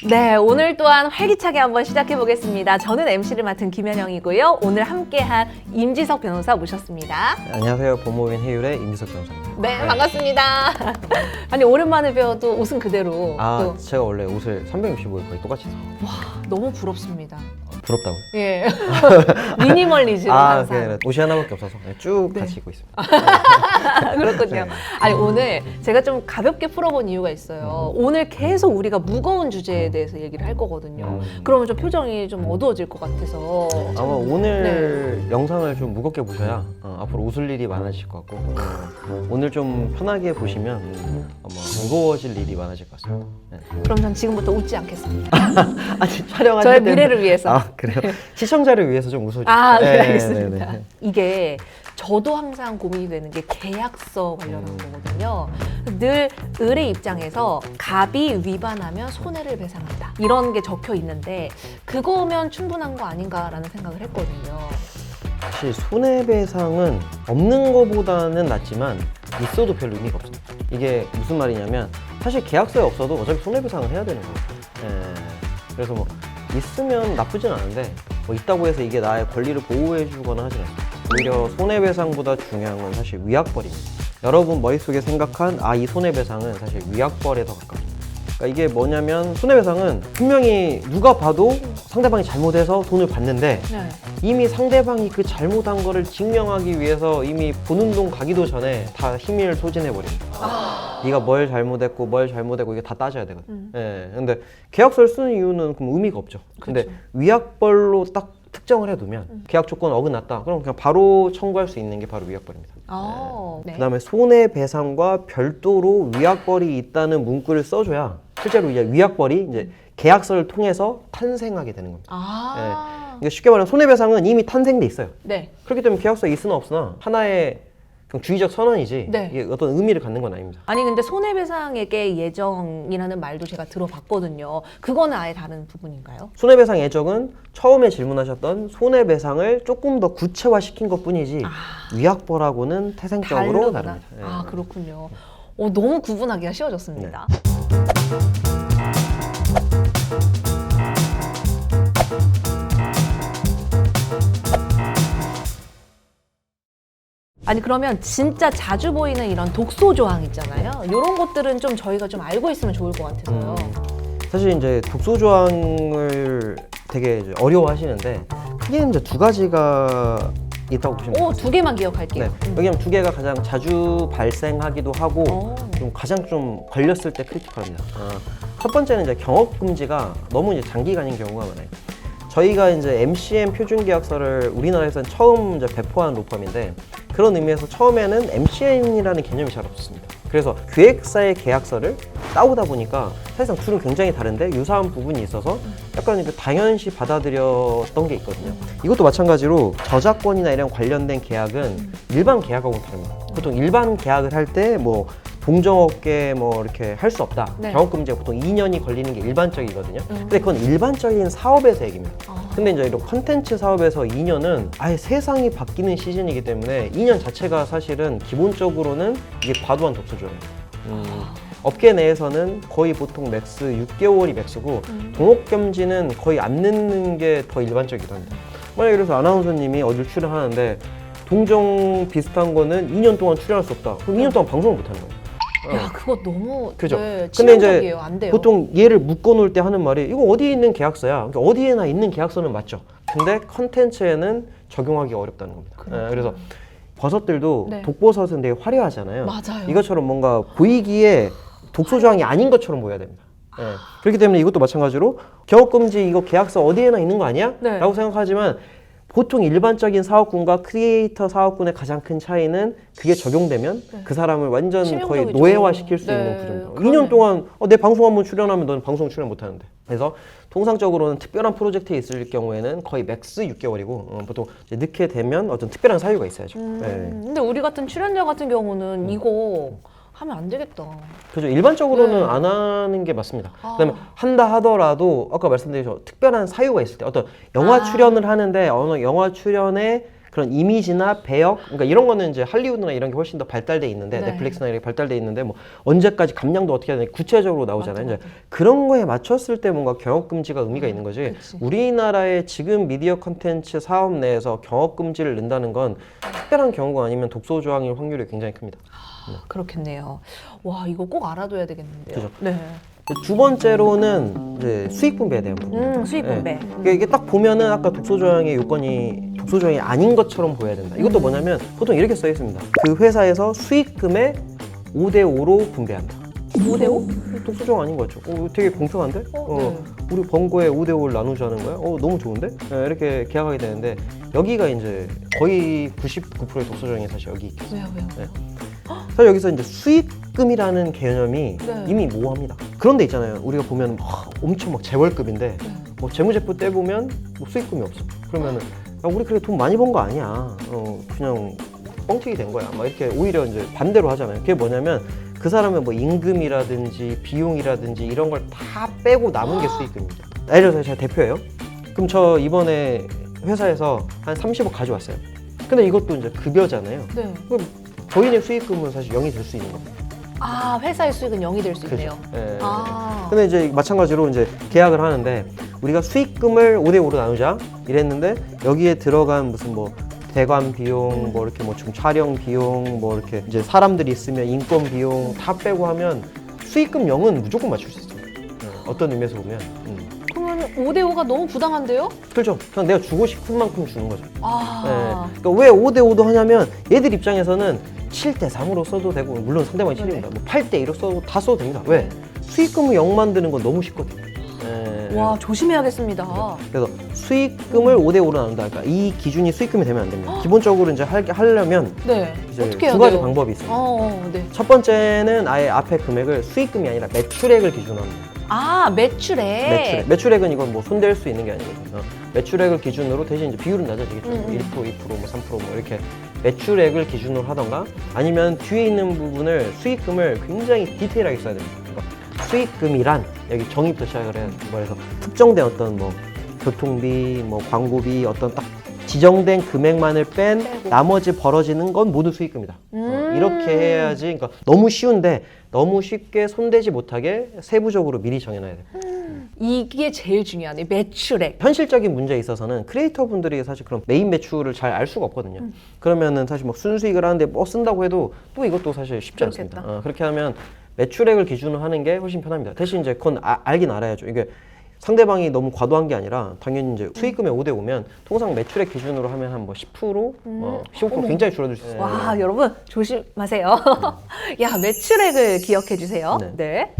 네, 오늘 또한 활기차게 한번 시작해 보겠습니다. 저는 MC를 맡은 김현영이고요. 오늘 함께한 임지석 변호사 모셨습니다. 네, 안녕하세요. 법무법인 해율의 임지석 변호사입니다. 네, 반갑습니다. 아니 오랜만에 뵈어도 옷은 그대로. 또. 제가 원래 옷을 365일 거의 똑같이 사요. 와, 너무 부럽습니다. 부럽다고요? 예, 미니멀리즘 항상. 네, 옷이 하나밖에 없어서 쭉 네. 같이 입고 있습니다. 그렇군요. 네. 아니 오늘 제가 좀 가볍게 풀어본 이유가 있어요. 오늘 계속 우리가 무거운 주제에 대해서 얘기를 할 거거든요. 그러면 좀 표정이 좀 어두워질 것 같아서. 아마 오늘 영상을 좀 무겁게 보셔야 앞으로 웃을 일이 많아질 것 같고 오늘 좀 편하게 보시면 아마 무거워질 일이 많아질 것 같습니다. 네. 그럼 전 지금부터 웃지 않겠습니다. 아니 촬영하실 저의 때는- 미래를 위해서. 아 그래요? 시청자를 위해서 좀 웃어주세요. 아, 네, 네, 알겠습니다. 네, 네. 이게 저도 항상 고민이 되는 게 계약서 관련한 거거든요. 늘 을의 입장에서 갑이 위반하면 손해를 배상한다. 이런 게 적혀 있는데 그거면 충분한 거 아닌가라는 생각을 했거든요. 사실 손해배상은 없는 것보다는 낫지만 있어도 별 의미가 없습니다. 이게 무슨 말이냐면 사실 계약서에 없어도 어차피 손해배상을 해야 되는 거예요. 그래서 뭐 있으면 나쁘진 않은데 뭐 있다고 해서 이게 나의 권리를 보호해 주거나 하진 않습니다. 오히려 손해배상보다 중요한 건 사실 위약벌입니다. 여러분 머릿속에 생각한 이 손해배상은 사실 위약벌에 더 가깝습니다. 그러니까 이게 뭐냐면 손해배상은 분명히 누가 봐도 상대방이 잘못해서 돈을 받는데 네. 이미 상대방이 그 잘못한 거를 증명하기 위해서 이미 보는 돈 가기도 전에 다 힘을 소진해 버립니다. 네가 뭘 잘못했고 이게 다 따져야 되거든. 예. 근데 계약서를 쓰는 이유는 그럼 의미가 없죠. 근데 그렇죠. 위약벌로 딱 특정을 해두면 계약 조건 어긋났다. 그럼 그냥 바로 청구할 수 있는 게 바로 위약벌입니다. 네. 그다음에 손해배상과 별도로 위약벌이 있다는 문구를 써줘야 실제로 이제 위약벌이 이제 계약서를 통해서 탄생하게 되는 겁니다. 그러니까 쉽게 말하면 손해배상은 이미 탄생돼 있어요. 네. 그렇기 때문에 계약서에 있으나 없으나 하나의 그냥 주의적 선언이지 네. 이게 어떤 의미를 갖는 건 아닙니다. 아니 근데 손해배상액의 예정이라는 말도 제가 들어봤거든요. 그거는 아예 다른 부분인가요? 손해배상 예정은 처음에 질문하셨던 손해배상을 조금 더 구체화시킨 것뿐이지 위약벌하고는 태생적으로 다르구나. 다릅니다. 예. 아 그렇군요. 너무 구분하기가 쉬워졌습니다. 아니 그러면 진짜 자주 보이는 이런 독소 조항 있잖아요. 이런 것들은 좀 저희가 좀 알고 있으면 좋을 것 같아서요. 사실 이제 독소 조항을 되게 이제 어려워하시는데 크게 이제 두 가지가 있다고 보시면 돼요. 두 개만 기억할게요. 네. 왜냐면 두 개가 가장 자주 발생하기도 하고 좀 가장 좀 걸렸을 때 크리티컬합니다. 첫 번째는 이제 경업 금지가 너무 이제 장기간인 경우가 많아요. 저희가 이제 MCM 표준 계약서를 우리나라에서는 처음 이제 배포한 로펌인데 그런 의미에서 처음에는 MCM이라는 개념이 잘 없었습니다. 그래서 기획사의 계약서를 따오다 보니까 사실상 둘은 굉장히 다른데 유사한 부분이 있어서 약간 당연시 받아들였던 게 있거든요. 이것도 마찬가지로 저작권이나 이런 관련된 계약은 일반 계약하고는 다릅니다. 보통 일반 계약을 할 때 뭐 동종업계 뭐 이렇게 할 수 없다. 네. 경업금지가 보통 2년이 걸리는 게 일반적이거든요. 근데 그건 일반적인 사업에서 얘기입니다. 근데 이제 이런 컨텐츠 사업에서 2년은 아예 세상이 바뀌는 시즌이기 때문에 2년 자체가 사실은 기본적으로는 이게 과도한 독소조항입니다. 업계 내에서는 거의 보통 맥스 6개월이 맥스고 동업금지는 거의 안 넣는 게 더 일반적이기도 합니다. 만약에 그래서 아나운서님이 어딜 출연하는데 동종 비슷한 거는 2년 동안 출연할 수 없다. 그럼 2년 동안 방송을 못 하는 거예요. 야 그거 너무 그죠? 네, 근데 이제 치명적이에요. 안 돼요. 보통 얘를 묶어놓을 때 하는 말이 이거 어디에 있는 계약서야? 그러니까 어디에나 있는 계약서는 맞죠. 근데 컨텐츠에는 적용하기 어렵다는 겁니다. 그래서 버섯들도 네. 독버섯은 되게 화려하잖아요. 맞아요. 이것처럼 뭔가 보이기에 독소 조항이 아닌 것처럼 보여야 됩니다. 그렇기 때문에 이것도 마찬가지로 경업금지 이거 계약서 어디에나 있는 거 아니야? 네. 라고 생각하지만 보통 일반적인 사업군과 크리에이터 사업군의 가장 큰 차이는 그게 적용되면 그 사람을 완전 거의 치명적이죠. 노예화시킬 수 네, 있는 구조입니다. 그러네요. 2년 동안 내 방송 한번 출연하면 너는 방송 출연 못 하는데. 그래서 통상적으로는 특별한 프로젝트에 있을 경우에는 거의 맥스 6개월이고 보통 이제 늦게 되면 어떤 특별한 사유가 있어야죠. 네. 근데 우리 같은 출연자 같은 경우는 이거 하면 안 되겠다. 그죠. 일반적으로는 네. 안 하는 게 맞습니다. 그다음에 한다 하더라도 아까 말씀드린 특별한 사유가 있을 때 어떤 영화 출연을 하는데 어느 영화 출연에 그런 이미지나 배역, 그러니까 이런 거는 이제 할리우드나 이런 게 훨씬 더 발달돼 있는데 네. 넷플릭스나 이렇게 발달돼 있는데 뭐 언제까지 감량도 어떻게 해야 되나 구체적으로 나오잖아요. 맞아, 이제 그런 거에 맞췄을 때 뭔가 경업 금지가 의미가 있는 거지. 그치. 우리나라의 지금 미디어 컨텐츠 사업 내에서 경업 금지를 넣는다는 건 특별한 경우가 아니면 독소 조항일 확률이 굉장히 큽니다. 그렇겠네요. 와, 이거 꼭 알아둬야 되겠는데요. 그죠. 네. 두 번째로는 이제 수익 분배에 대한 부분. 수익 분배. 이게 딱 보면은 아까 독소 조항의 요건이 독소 조항이 아닌 것처럼 보여야 된다. 이것도 뭐냐면 보통 이렇게 써 있습니다. 그 회사에서 수익금의 5대5로 분배한다. 5대5? 독소 조항 아닌 거죠. 되게 공평한데? 네. 우리 번 거에 5대5를 나누자는 거야? 너무 좋은데? 이렇게 계약하게 되는데 여기가 이제 거의 99%의 독소 조항이 사실 여기 있겠어요. 왜요? 네. 사실 여기서 이제 수익금이라는 개념이 네. 이미 모호합니다. 그런 데 있잖아요. 우리가 보면 엄청 막 재벌급인데 네. 뭐 재무제표 떼보면 뭐 수익금이 없어. 그러면은 야, 우리 그래 돈 많이 번 거 아니야. 그냥 뻥튀기 된 거야. 막 이렇게 오히려 이제 반대로 하잖아요. 그게 뭐냐면 그 사람의 뭐 임금이라든지 비용이라든지 이런 걸 다 빼고 남은 게 수익금입니다. 예를 들어서 제가 대표예요. 그럼 저 이번에 회사에서 한 30억 가져왔어요. 근데 이것도 이제 급여잖아요. 네. 그럼 저희의 수익금은 사실 0이 될 수 있는 겁니다. 아, 회사의 수익은 0이 될 수 있네요. 예. 아. 근데 이제 마찬가지로 이제 계약을 하는데 우리가 수익금을 5대5로 나누자 이랬는데 여기에 들어간 무슨 뭐 대관 비용, 뭐 이렇게 뭐 좀 촬영 비용, 뭐 이렇게 이제 사람들이 있으면 인건 비용 다 빼고 하면 수익금 0은 무조건 맞출 수 있어요. 어떤 의미에서 보면. 그러면 5대5가 너무 부당한데요? 그렇죠. 그냥 내가 주고 싶은 만큼 주는 거죠. 아. 예. 그러니까 왜 5대5도 하냐면 얘들 입장에서는 7대3으로 써도 되고 물론 상대방이 7입니다. 뭐 8대1로 써도 다 써도 됩니다. 왜? 수익금을 0 만드는 건 너무 쉽거든요. 예. 와, 조심해야겠습니다. 그래서 수익금을 5대5로 나눈다. 그러니까 이 기준이 수익금이 되면 안 됩니다. 기본적으로 이제 하려면 네. 이제 어떻게 해야 두 가지 돼요? 방법이 있어요. 네. 첫 번째는 아예 앞에 금액을 수익금이 아니라 매출액을 기준으로 합니다. 아, 매출액. 매출액은 이건 뭐 손댈 수 있는 게 아니거든요. 매출액을 기준으로 대신 이제 비율은 낮아지겠죠. 1%, 2%, 뭐 3%, 뭐 이렇게 매출액을 기준으로 하던가 아니면 뒤에 있는 부분을 수익금을 굉장히 디테일하게 써야 됩니다. 그러니까 수익금이란 여기 정의부터 시작을 해야 돼요. 그래서 특정된 어떤 뭐 교통비, 뭐 광고비 어떤 딱 지정된 금액만을 뺀 빼고. 나머지 벌어지는 건 모두 수익금이다. 이렇게 해야지. 그러니까 너무 쉬운데 너무 쉽게 손대지 못하게 세부적으로 미리 정해놔야 돼요. 이게 제일 중요하네. 매출액. 현실적인 문제에 있어서는 크리에이터 분들이 사실 그런 메인 매출을 잘 알 수가 없거든요. 그러면은 사실 뭐 순수익을 하는데 뭐 쓴다고 해도 또 이것도 사실 쉽지 그렇겠다. 않습니다. 그렇게 하면 매출액을 기준으로 하는 게 훨씬 편합니다. 대신 이제 그건 알긴 알아야죠. 이게 상대방이 너무 과도한 게 아니라 당연히 이제 수익금의 5대5면 통상 매출액 기준으로 하면 한 뭐 10%, 15% 굉장히 줄어들 수 있어요. 와, 여러분 조심하세요. 야, 매출액을 기억해 주세요. 네. 네.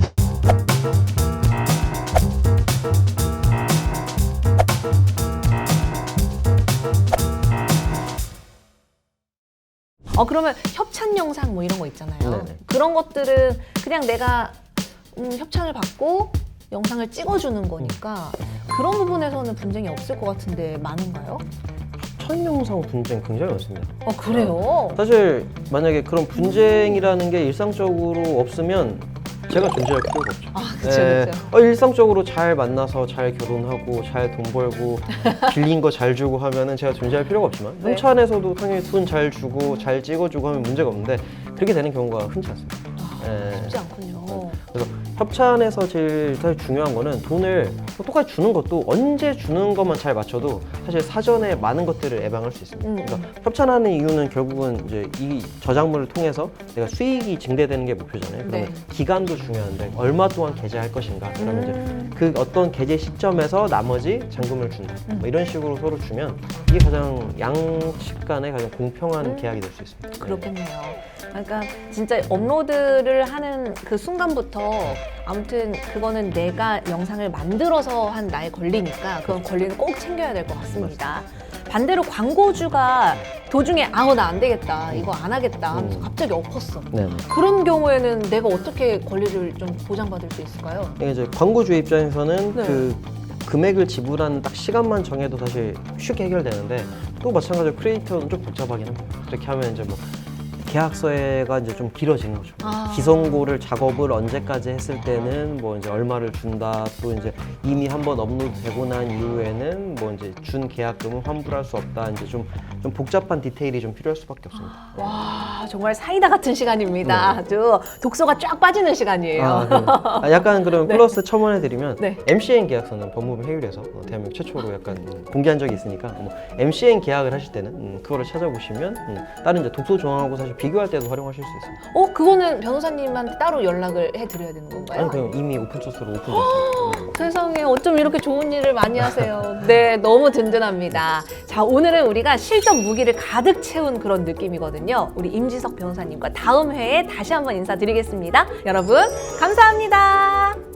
그러면 협찬 영상 뭐 이런 거 있잖아요. 네네. 그런 것들은 그냥 내가 협찬을 받고 영상을 찍어주는 거니까 그런 부분에서는 분쟁이 없을 것 같은데 많은가요? 협찬 영상 분쟁 굉장히 많습니다. 그래요? 사실 만약에 그런 분쟁이라는 게 일상적으로 없으면 제가 존재할 필요가 없죠. 그쵸. 일상적으로 잘 만나서 잘 결혼하고 잘 돈 벌고 빌린 거 잘 주고 하면은 제가 존재할 필요가 없지만 네. 협찬에서도 당연히 돈 잘 주고 잘 찍어주고 하면 문제가 없는데 그렇게 되는 경우가 흔치 않습니다. 쉽지 않군요. 그래서 협찬에서 제일 사실 중요한 거는 돈을 똑같이 주는 것도 언제 주는 것만 잘 맞춰도 사실 사전에 많은 것들을 예방할 수 있습니다. 그래서 협찬하는 이유는 결국은 이제 이 저작물을 통해서 내가 수익이 증대되는 게 목표잖아요. 그러면 네. 기간도 중요한데 얼마 동안 게재할 것인가. 그러면 이제 그 어떤 게재 시점에서 나머지 잔금을 준다. 뭐 이런 식으로 서로 주면 이게 가장 양측 간에 가장 공평한 계약이 될 수 있습니다. 그렇겠네요. 그러니까 진짜 업로드를 하는 그 순간부터 아무튼 그거는 내가 영상을 만들어서 한 나의 권리니까 그건 권리는 꼭 챙겨야 될 것 같습니다. 반대로 광고주가 도중에 나 안 되겠다, 이거 안 하겠다 하면서 갑자기 엎었어. 네. 그런 경우에는 내가 어떻게 권리를 좀 보장받을 수 있을까요? 이게 이제 광고주 입장에서는 네. 그 금액을 지불하는 딱 시간만 정해도 사실 쉽게 해결되는데 또 마찬가지로 크리에이터는 좀 복잡하긴 합니다. 그렇게 하면 이제 뭐 계약서가 이제 좀 길어지는 거죠. 기성고를 작업을 언제까지 했을 때는 뭐 이제 얼마를 준다. 또 이제 이미 한번 업로드되고 난 이후에는 뭐 이제 준 계약금은 환불할 수 없다. 이제 좀 복잡한 디테일이 좀 필요할 수밖에 없습니다. 와, 정말 사이다 같은 시간입니다. 아주 독소가 쫙 빠지는 시간이에요. 약간 그럼 플러스 첨언해드리면 네. MCN 계약서는 법무부 회율에서 대한민국 최초로 약간 공개한 적이 있으니까 MCN 계약을 하실 때는 그거를 찾아보시면 다른 이제 독소 조항하고 사실 비교할 때도 활용하실 수 있습니다. 그거는 변호사님한테 따로 연락을 해드려야 되는 건가요? 아니 그냥 이미 오픈소스로 오픈됐어요. 세상에 어쩜 이렇게 좋은 일을 많이 하세요. 네, 너무 든든합니다. 자, 오늘은 우리가 실전 무기를 가득 채운 그런 느낌이거든요. 우리 임지석 변호사님과 다음 회에 다시 한번 인사드리겠습니다. 여러분, 감사합니다.